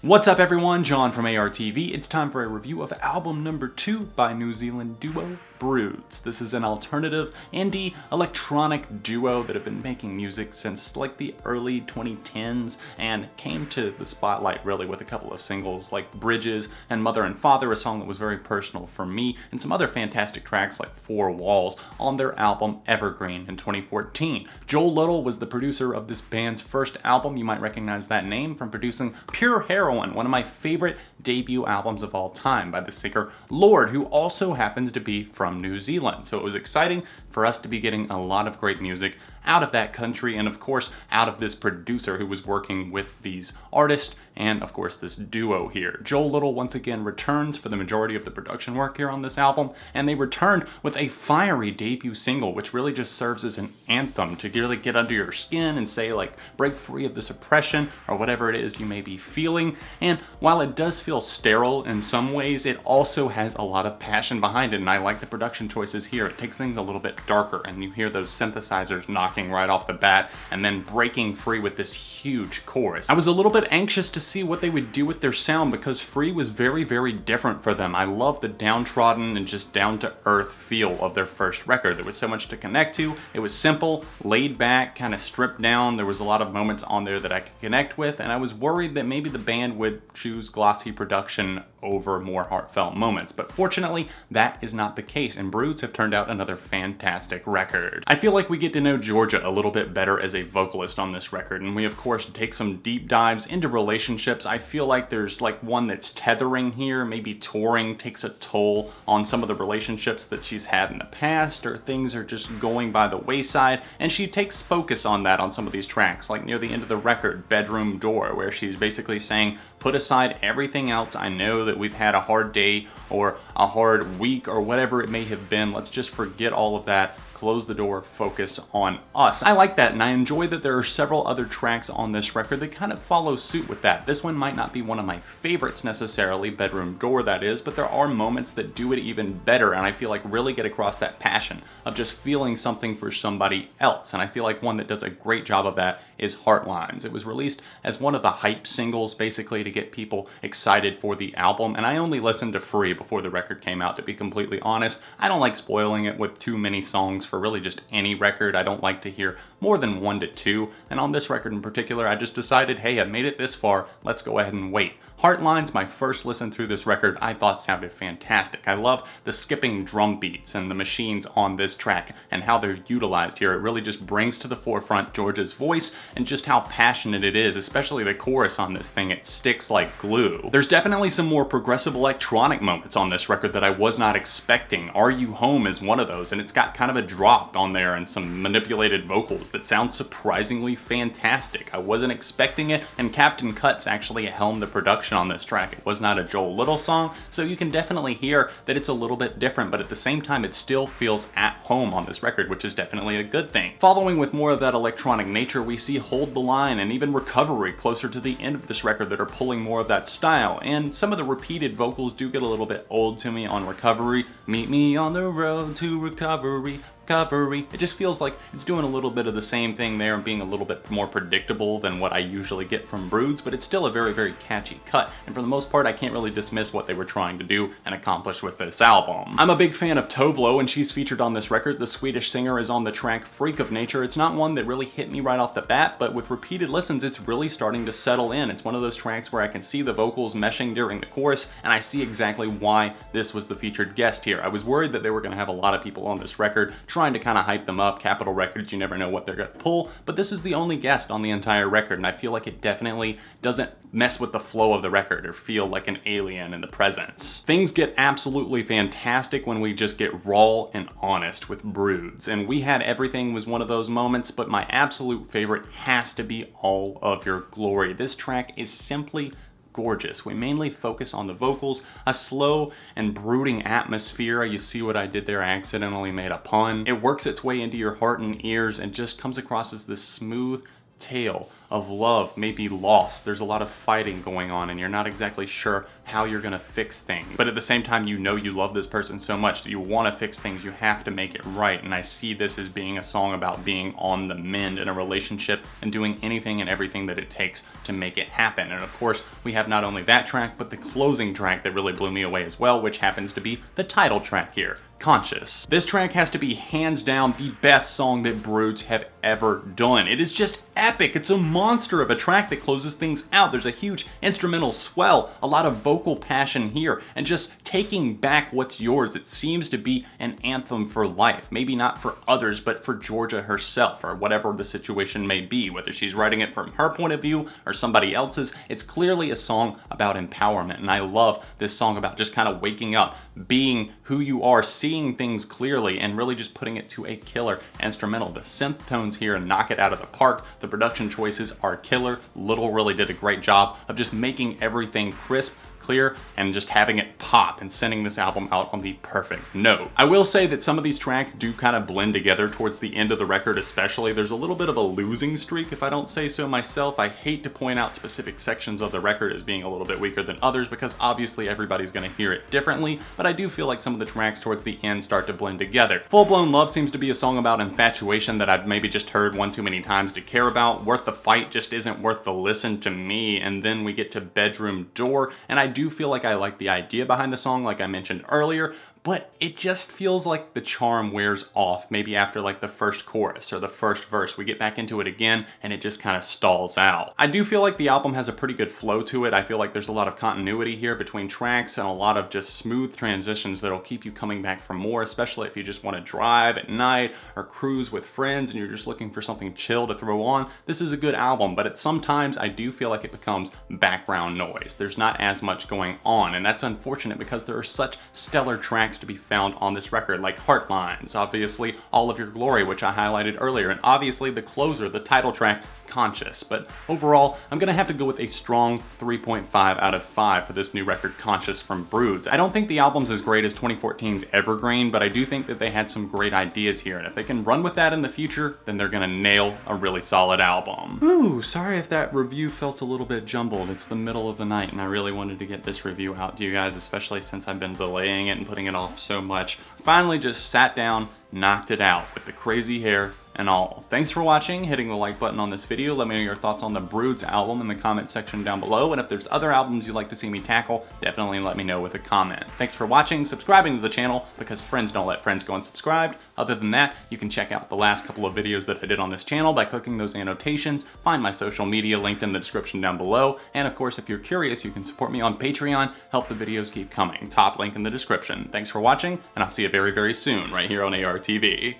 What's up everyone, John from ARTV. It's time for a review of album number 2 by New Zealand duo Broods. This is an alternative indie electronic duo that have been making music since like the early 2010s and came to the spotlight really with a couple of singles like Bridges and Mother and Father, a song that was very personal for me, and some other fantastic tracks like Four Walls on their album Evergreen in 2014. Joel Little was the producer of this band's first album. You might recognize that name from producing Pure Heroine, one of my favorite debut albums of all time by the singer Lorde, who also happens to be from New Zealand. So it was exciting for us to be getting a lot of great music out of that country and of course out of this producer who was working with these artists and of course this duo here. Joel Little once again returns for the majority of the production work here on this album, and they returned with a fiery debut single which really just serves as an anthem to really get under your skin and say like break free of this oppression or whatever it is you may be feeling. And while it does feel sterile in some ways, it also has a lot of passion behind it, and I like the production choices here. It takes things a little bit darker and you hear those synthesizers knocking right off the bat and then breaking free with this huge chorus. I was a little bit anxious to see what they would do with their sound because Free was very different for them. I love the downtrodden and just down-to-earth feel of their first record. There was so much to connect to. It was simple, laid back, kind of stripped down. There was a lot of moments on there that I could connect with, and I was worried that maybe the band would choose glossy production over more heartfelt moments. But fortunately, that is not the case, and Broods have turned out another fantastic record. I feel like we get to know Georgia a little bit better as a vocalist on this record, and we of course take some deep dives into relationships. I feel like there's like one that's tethering here. Maybe touring takes a toll on some of the relationships that she's had in the past, or things are just going by the wayside, and she takes focus on that on some of these tracks, like near the end of the record, Bedroom Door, where she's basically saying, put aside everything else. I know that we've had a hard day or a hard week or whatever it may have been. Let's just forget all of that. Close the door, focus on us. I like that, and I enjoy that there are several other tracks on this record that kind of follow suit with that. This one might not be one of my favorites necessarily, Bedroom Door that is, but there are moments that do it even better, and I feel like really get across that passion of just feeling something for somebody else. And I feel like one that does a great job of that is Heartlines. It was released as one of the hype singles basically to get people excited for the album, and I only listened to Free before the record came out, to be completely honest. I don't like spoiling it with too many songs for really just any record. I don't like to hear more than 1 to 2, and on this record in particular I just decided, hey, I made it this far, let's go ahead and wait. Heartlines, my first listen through this record, I thought sounded fantastic. I love the skipping drum beats and the machines on this track and how they're utilized here. It really just brings to the forefront Georgia's voice and just how passionate it is, especially the chorus on this thing. It sticks like glue. There's definitely some more progressive electronic moments on this record that I was not expecting. Are You Home is one of those, and it's got kind of a drop on there and some manipulated vocals that sound surprisingly fantastic. I wasn't expecting it, and Captain Cuts actually helmed the production on this track. It was not a Joel Little song, so you can definitely hear that it's a little bit different, but at the same time it still feels at home on this record, which is definitely a good thing. Following with more of that electronic nature, we see Hold the Line and even Recovery closer to the end of this record that are pulling more of that style, and some of the repeated vocals do get a little bit old to me on Recovery. Meet me on the road to recovery. It just feels like it's doing a little bit of the same thing there and being a little bit more predictable than what I usually get from Broods, but it's still a very catchy cut, and for the most part I can't really dismiss what they were trying to do and accomplish with this album. I'm a big fan of Tovlo, and she's featured on this record. The Swedish singer is on the track Freak of Nature. It's not one that really hit me right off the bat, but with repeated listens it's really starting to settle in. It's one of those tracks where I can see the vocals meshing during the chorus, and I see exactly why this was the featured guest here. I was worried that they were going to have a lot of people on this record trying to kind of hype them up. Capitol Records, you never know what they're going to pull, but this is the only guest on the entire record, and I feel like it definitely doesn't mess with the flow of the record or feel like an alien in the presence. Things get absolutely fantastic when we just get raw and honest with Broods, and We Had Everything was one of those moments, but my absolute favorite has to be All of Your Glory. This track is simply gorgeous. We mainly focus on the vocals, a slow and brooding atmosphere. You see what I did there? I accidentally made a pun. It works its way into your heart and ears and just comes across as this smooth, tale of love may be lost. There's a lot of fighting going on and you're not exactly sure how you're gonna fix things. But at the same time, you know you love this person so much that you wanna fix things, you have to make it right. And I see this as being a song about being on the mend in a relationship and doing anything and everything that it takes to make it happen. And of course, we have not only that track, but the closing track that really blew me away as well, which happens to be the title track here, Conscious. This track has to be hands down the best song that Broods have ever done. It is just epic. It's a monster of a track that closes things out. There's a huge instrumental swell, a lot of vocal passion here, and just taking back what's yours. It seems to be an anthem for life. Maybe not for others, but for Georgia herself, or whatever the situation may be, whether she's writing it from her point of view or somebody else's. It's clearly a song about empowerment, and I love this song about just kind of waking up, being who you are, seeing things clearly, and really just putting it to a killer instrumental. The synth tones here knock it out of the park. The production choices are killer. Little really did a great job of just making everything crisp, clear, and just having it pop and sending this album out on the perfect note. I will say that some of these tracks do kind of blend together towards the end of the record especially. There's a little bit of a losing streak, if I don't say so myself. I hate to point out specific sections of the record as being a little bit weaker than others because obviously everybody's gonna hear it differently, but I do feel like some of the tracks towards the end start to blend together. Full Blown Love seems to be a song about infatuation that I've maybe just heard one too many times to care about. Worth the Fight just isn't worth the listen to me, and then we get to Bedroom Door, and I do feel like I like the idea behind the song, like I mentioned earlier, but it just feels like the charm wears off maybe after like the first chorus or the first verse. We get back into it again and it just kind of stalls out. I do feel like the album has a pretty good flow to it. I feel like there's a lot of continuity here between tracks and a lot of just smooth transitions that'll keep you coming back for more, especially if you just want to drive at night or cruise with friends and you're just looking for something chill to throw on. This is a good album, but at sometimes I do feel like it becomes background noise. There's not as much going on, and that's unfortunate because there are such stellar tracks to be found on this record, like Heartlines, obviously All of Your Glory, which I highlighted earlier, and obviously the closer, the title track, Conscious. But overall, I'm gonna have to go with a strong 3.5 out of 5 for this new record, Conscious, from Broods. I don't think the album's as great as 2014's Evergreen, but I do think that they had some great ideas here, and if they can run with that in the future, then they're gonna nail a really solid album. Ooh, sorry if that review felt a little bit jumbled. It's the middle of the night, and I really wanted to get this review out to you guys, especially since I've been delaying it and putting it off so much. Finally just sat down, knocked it out with the crazy hair and all. Thanks for watching, hitting the like button on this video. Let me know your thoughts on the Broods album in the comment section down below, and if there's other albums you'd like to see me tackle, definitely let me know with a comment. Thanks for watching, subscribing to the channel, because friends don't let friends go unsubscribed. Other than that, you can check out the last couple of videos that I did on this channel by clicking those annotations, find my social media linked in the description down below, and of course if you're curious, you can support me on Patreon, help the videos keep coming. Top link in the description. Thanks for watching, and I'll see you very, very soon right here on ARTV.